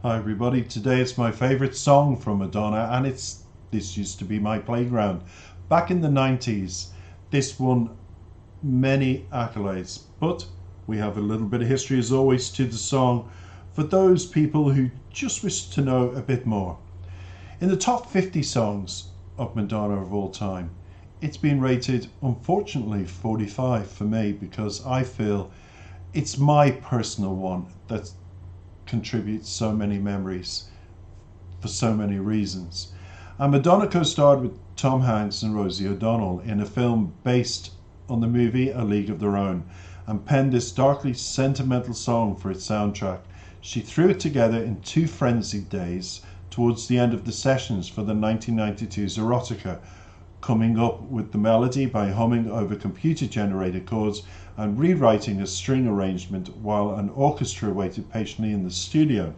Hi everybody, today it's my favourite song from Madonna and This Used to Be My Playground. Back in the 90s, this won many accolades, but we have a little bit of history as always to the song for those people who just wish to know a bit more. In the top 50 songs of Madonna of all time, it's been rated, unfortunately, 45 for me because I feel it's my personal one that contributes so many memories for so many reasons. And Madonna co-starred with Tom Hanks and Rosie O'Donnell in a film based on the movie A League of Their Own and penned this darkly sentimental song for its soundtrack. She threw it together in 2 frenzied days towards the end of the sessions for the 1992's Erotica, coming up with the melody by humming over computer-generated chords and rewriting a string arrangement while an orchestra waited patiently in the studio.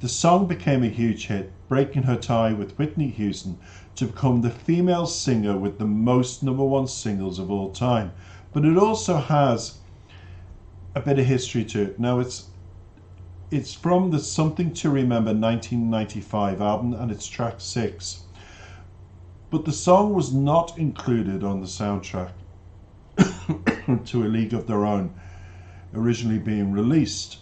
The song became a huge hit, breaking her tie with Whitney Houston to become the female singer with the most #1 singles of all time. But it also has a bit of history to it. Now it's from the Something to Remember 1995 album and it's track 6. But the song was not included on the soundtrack to A League of Their Own, originally being released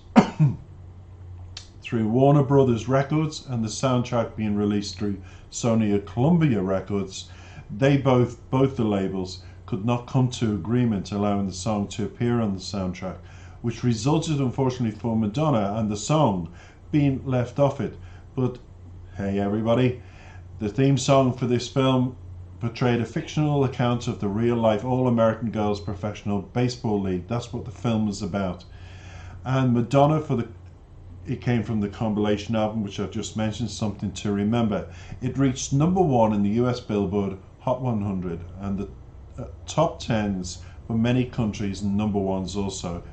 through Warner Brothers Records and the soundtrack being released through Sony and Columbia Records. They both the labels could not come to agreement allowing the song to appear on the soundtrack, which resulted unfortunately for Madonna and the song being left off it. But hey everybody, the theme song for this film portrayed a fictional account of the real-life All-American Girls Professional Baseball League. That's what the film was about. And Madonna, it came from the compilation album which I've just mentioned, Something to Remember. It reached #1 in the US Billboard Hot 100 and the top 10s for many countries and #1s also.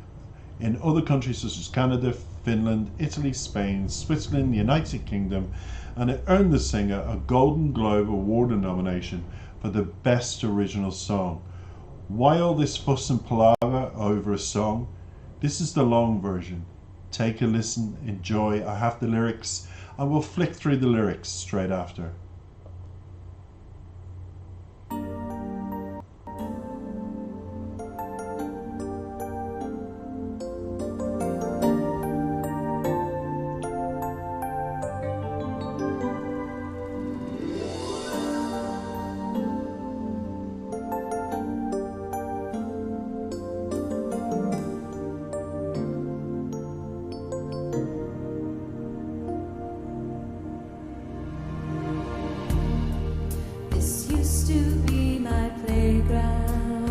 In other countries such as Canada, Finland, Italy, Spain, Switzerland, the United Kingdom, and it earned the singer a Golden Globe Award nomination for the Best Original Song. Why all this fuss and palaver over a song? This is the long version. Take a listen, enjoy. I have the lyrics and we'll flick through the lyrics straight after. This used to be my playground.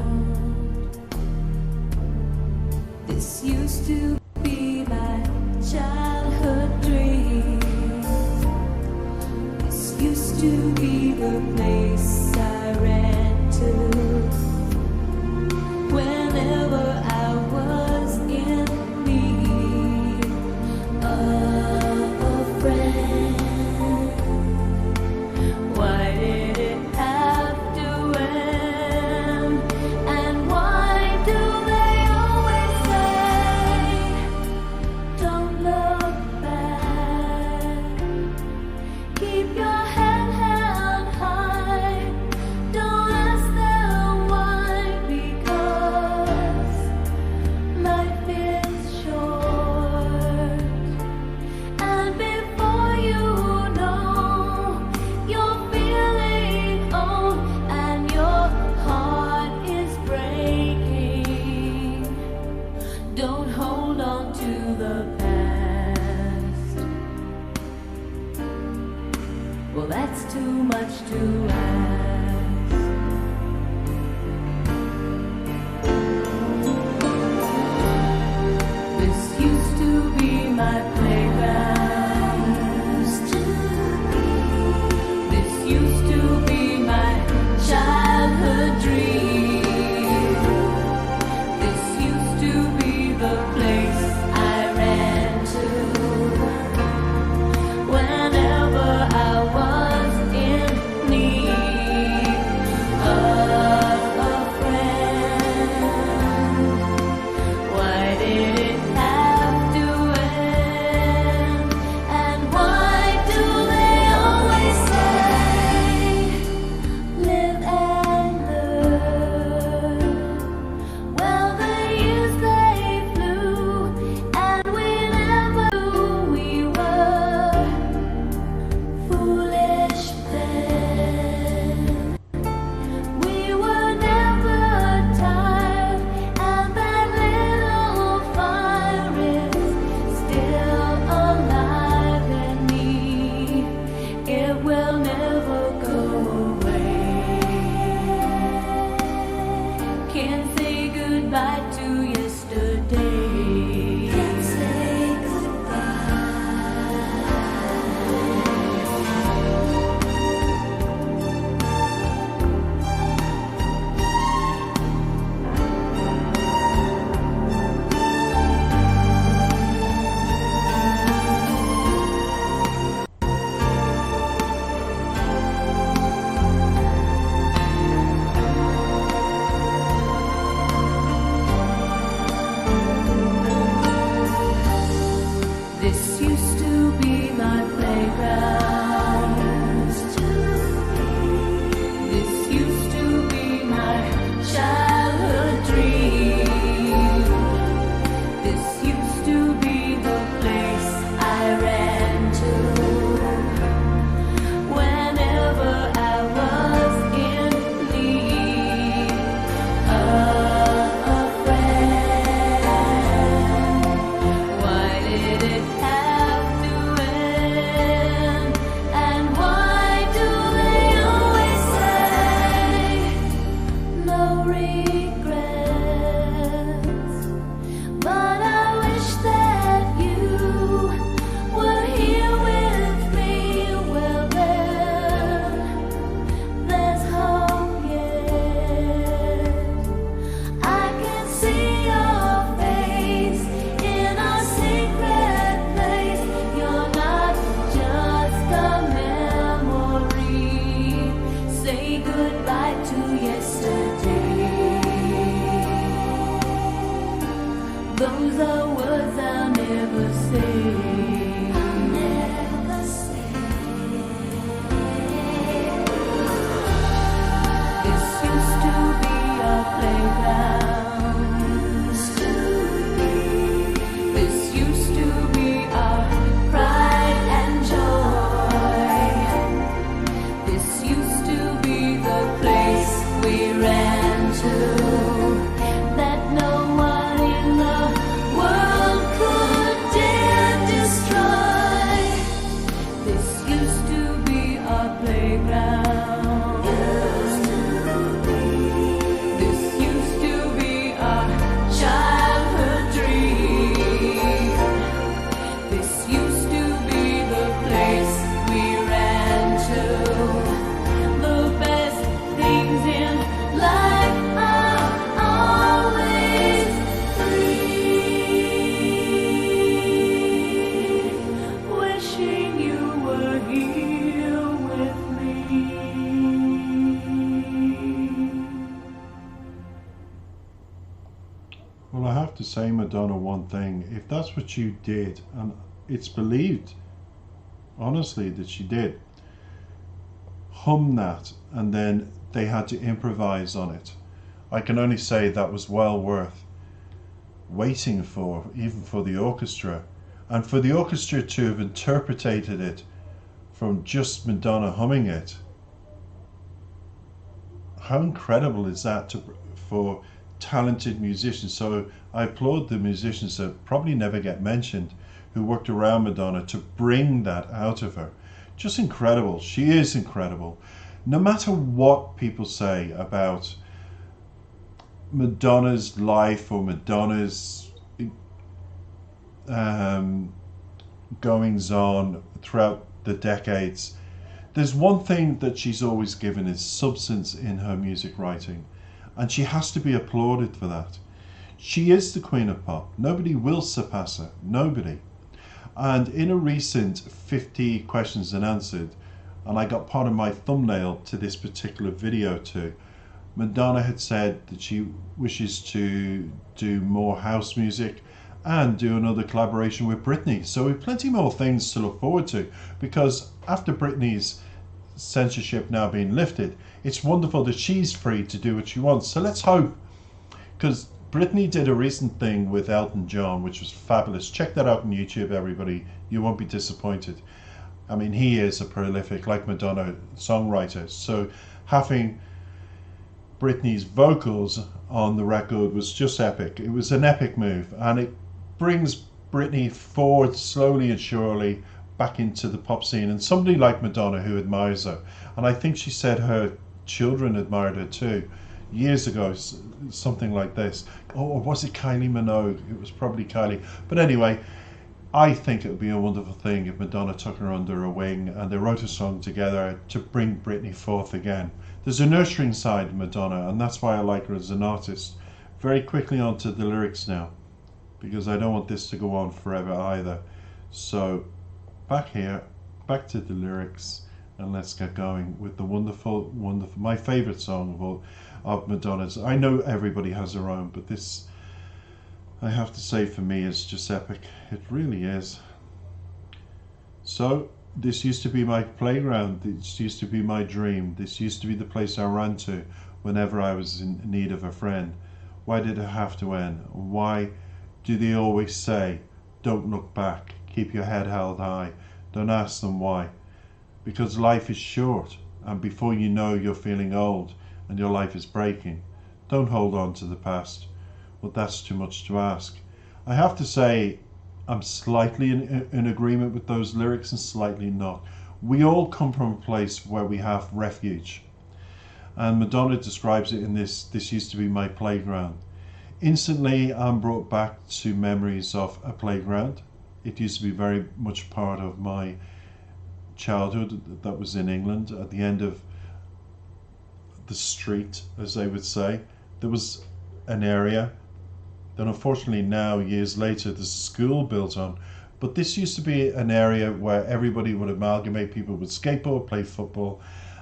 This used to be my childhood dream. This used to be the place I ran to whenever I was in need of a friend. Why did it have to end? And why do they always say, don't look back, keep your head held high, don't ask them why, because life is short, and before you know, you're feeling old and your heart is breaking. Don't hold on to the past. Well, that's too much to ask. This used to be my playground. This used to be my childhood dream. This used to be the place I ran to whenever I was in need used to be my playground. This used to be my childhood dream. This used to be the place I ran to whenever I was in need of a friend. Why did it have to end? And why do they always say no regrets? But I wish that you were here with me. Well, there's hope yet. I can see your face in a secret place. You're not just a memory. Say goodbye to yesterday. Those are words I'll never say. I'll never say. This used to be our playground. This used to be our pride and joy. This used to be the place we ran to, that no one in the world could dare destroy. This used to be our playground. This used to be our childhood dream. This used to be the place we ran to. The best things in life are always free. Wishing you were here with me. Well, I have to say, Madonna, one thing. If that's what you did, and it's believed, honestly, that she did, hum that, and then they had to improvise on it, I can only say that was well worth waiting for, even for the orchestra. And for the orchestra to have interpreted it from just Madonna humming it, how incredible is that for talented musicians? So I applaud the musicians that probably never get mentioned, who worked around Madonna to bring that out of her. Just incredible. She is incredible. No matter what people say about Madonna's life or Madonna's goings on throughout the decades, there's one thing that she's always given, is substance in her music writing, and she has to be applauded for that. She is the queen of pop. Nobody will surpass her. Nobody. And in a recent 50 questions and answered, and I got part of my thumbnail to this particular video too, Madonna had said that she wishes to do more house music and do another collaboration with Britney. So we've plenty more things to look forward to, because after Britney's censorship now being lifted, it's wonderful that she's free to do what she wants. So let's hope, because Britney did a recent thing with Elton John, which was fabulous. Check that out on YouTube, everybody. You won't be disappointed. I mean, he is a prolific, like Madonna, songwriter. So having Britney's vocals on the record was just epic. It was an epic move, and it brings Britney forward slowly and surely back into the pop scene, and somebody like Madonna who admires her. And I think she said her children admired her too years ago, something like this. Or was it Kylie Minogue? It was probably Kylie. But anyway, I think it would be a wonderful thing if Madonna took her under her wing and they wrote a song together to bring Britney forth again. There's a nurturing side to Madonna, and that's why I like her as an artist. Very quickly on to the lyrics now, because I don't want this to go on forever either. So back here, back to the lyrics, and let's get going with the wonderful, my favorite song of Madonna's. I know everybody has their own, but this, I have to say, for me, is just epic. It really is. So this used to be my playground. This used to be my dream. This used to be the place I ran to whenever I was in need of a friend. Why did it have to end? Why do they always say, don't look back, keep your head held high, don't ask them why? Because life is short, and before you know you're feeling old and your life is breaking. Don't hold on to the past. Well, that's too much to ask. I have to say, I'm slightly in agreement with those lyrics and slightly not. We all come from a place where we have refuge. And Madonna describes it in this used to be my playground. Instantly, I'm brought back to memories of a playground. It used to be very much part of my childhood. That was in England. At the end of the street, as they would say, there was an area. Then unfortunately now, years later, there's a school built on. But this used to be an area where everybody would amalgamate. People would skateboard, play football.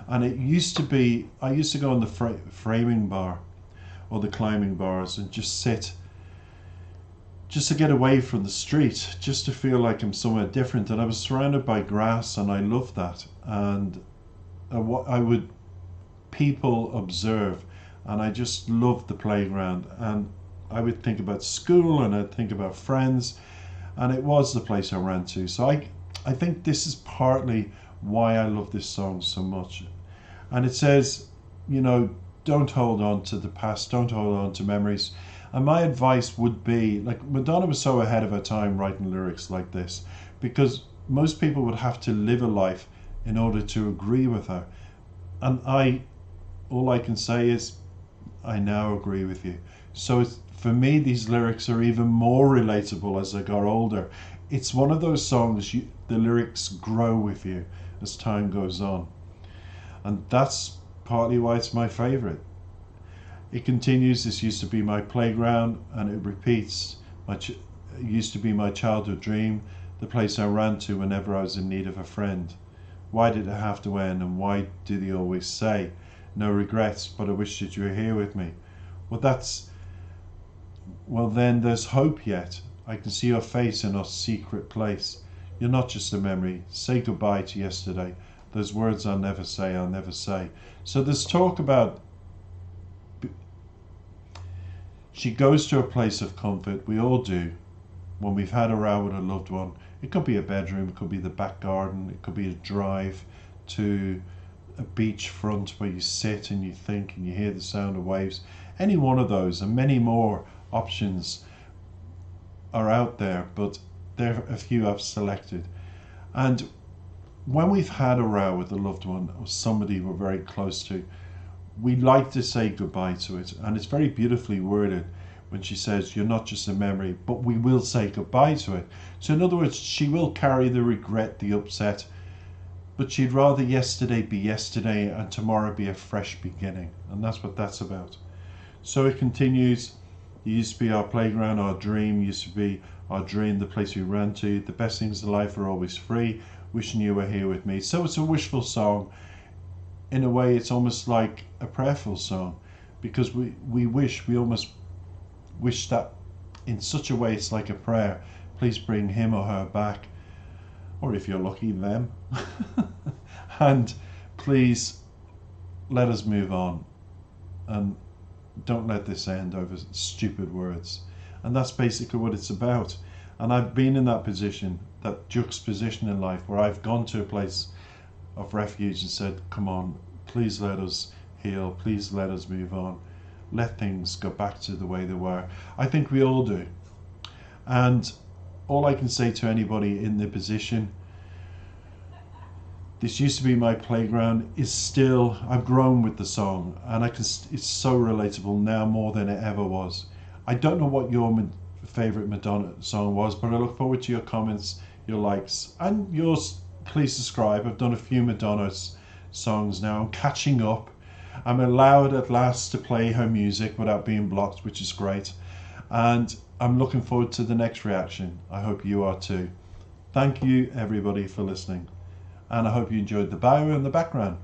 And it used to be, I used to go on the framing bar or the climbing bars and just sit, just to get away from the street, just to feel like I'm somewhere different. And I was surrounded by grass and I loved that. And what I would people observe, and I just loved the playground. And I would think about school and I'd think about friends, and it was the place I ran to. So I think this is partly why I love this song so much. And it says, don't hold on to the past, don't hold on to memories. And my advice would be, like, Madonna was so ahead of her time writing lyrics like this, because most people would have to live a life in order to agree with her. And all I can say is, I now agree with you. So for me, these lyrics are even more relatable as I got older. It's one of those songs, the lyrics grow with you as time goes on. And that's partly why it's my favorite. It continues, this used to be my playground, and it repeats, it used to be my childhood dream, the place I ran to whenever I was in need of a friend. Why did it have to end, and why do they always say, no regrets, but I wish that you were here with me? Well, then there's hope yet. I can see your face in our secret place. You're not just a memory. Say goodbye to yesterday. Those words I'll never say, I'll never say. So there's talk about she goes to a place of comfort. We all do when we've had a row with a loved one. It could be a bedroom, it could be the back garden, it could be a drive to a beach front where you sit and you think and you hear the sound of waves. Any one of those, and many more options are out there, but there are a few I've selected. And when we've had a row with a loved one or somebody we're very close to, we like to say goodbye to it. And it's very beautifully worded when she says, you're not just a memory, but we will say goodbye to it. So in other words, she will carry the regret, the upset, but she'd rather yesterday be yesterday and tomorrow be a fresh beginning. And that's what that's about. So it continues. It used to be our playground, our dream used to be our dream, the place we ran to. The best things in life are always free. Wishing you were here with me. So it's a wishful song. In a way, it's almost like a prayerful song, because we almost wish that in such a way it's like a prayer. Please bring him or her back, or if you're lucky, them. And please let us move on, and don't let this end over stupid words. And that's basically what it's about. And I've been in that position, that juxtaposition in life, where I've gone to a place of refuge and said, come on, please let us heal, please let us move on, let things go back to the way they were. I think we all do. And all I can say to anybody in the position, this used to be my playground, is still, I've grown with the song, and it's so relatable now more than it ever was. I don't know what your favorite Madonna song was, but I look forward to your comments, your likes, and yours. Please subscribe. I've done a few Madonna songs now. I'm catching up. I'm allowed at last to play her music without being blocked, which is great. And I'm looking forward to the next reaction. I hope you are too. Thank you everybody for listening. And I hope you enjoyed the bio in the background.